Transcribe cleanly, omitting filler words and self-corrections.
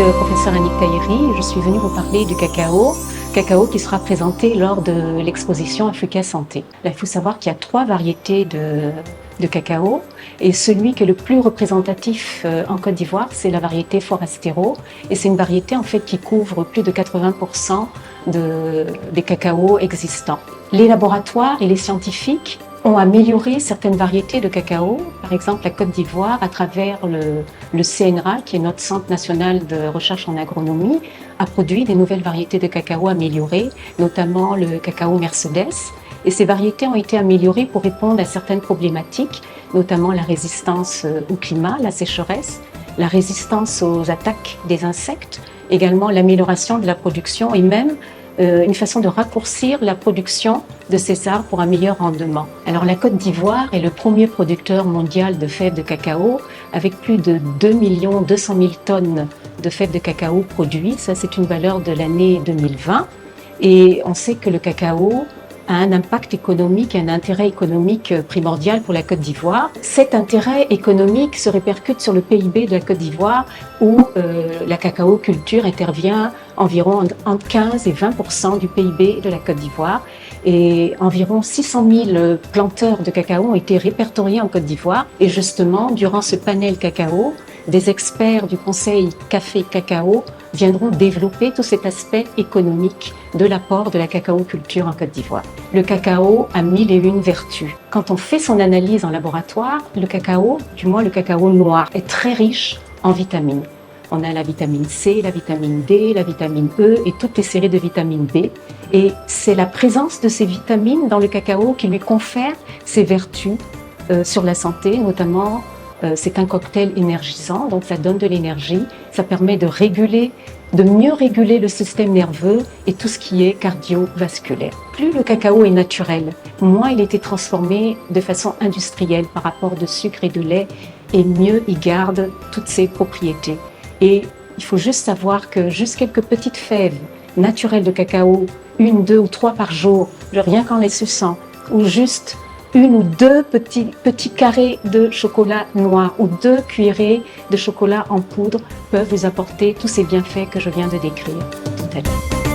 le professeur Annick Tahiri. Je suis venue vous parler du cacao qui sera présenté lors de l'exposition Africa Santé. Là, il faut savoir qu'il y a 3 variétés de cacao et celui qui est le plus représentatif en Côte d'Ivoire, c'est la variété Forastero, et c'est une variété en fait qui couvre plus de 80% des cacaos existants. Les laboratoires et les scientifiques ont amélioré certaines variétés de cacao, par exemple la Côte d'Ivoire à travers le CNRA, qui est notre Centre national de recherche en agronomie, a produit des nouvelles variétés de cacao améliorées, notamment le cacao Mercedes. Et ces variétés ont été améliorées pour répondre à certaines problématiques, notamment la résistance au climat, la sécheresse, la résistance aux attaques des insectes, également l'amélioration de la production et même une façon de raccourcir la production de ces arbres pour un meilleur rendement. Alors la Côte d'Ivoire est le premier producteur mondial de fèves de cacao avec plus de 2 200 000 tonnes de fèves de cacao produites. Ça, c'est une valeur de l'année 2020. Et on sait que le cacao a un impact économique, un intérêt économique primordial pour la Côte d'Ivoire. Cet intérêt économique se répercute sur le PIB de la Côte d'Ivoire où la cacao culture intervient environ entre 15 et 20% du PIB de la Côte d'Ivoire. Et environ 600 000 planteurs de cacao ont été répertoriés en Côte d'Ivoire. Et justement, durant ce panel cacao, des experts du Conseil Café Cacao viendront développer tout cet aspect économique de l'apport de la cacao culture en Côte d'Ivoire. Le cacao a 1001 vertus. Quand on fait son analyse en laboratoire, le cacao, du moins le cacao noir, est très riche en vitamines. On a la vitamine C, la vitamine D, la vitamine E et toutes les séries de vitamine B. Et c'est la présence de ces vitamines dans le cacao qui lui confère ces vertus sur la santé, notamment c'est un cocktail énergisant, donc ça donne de l'énergie, ça permet de mieux réguler le système nerveux et tout ce qui est cardiovasculaire. Plus le cacao est naturel, moins il était transformé de façon industrielle par rapport de sucre et de lait, et mieux il garde toutes ses propriétés. Et il faut juste savoir que juste quelques petites fèves naturelles de cacao, 1, 2 ou 3 par jour, rien qu'en les suçant, ou juste 1 ou 2 petits carrés de chocolat noir ou 2 cuillerées de chocolat en poudre peuvent vous apporter tous ces bienfaits que je viens de décrire tout à l'heure.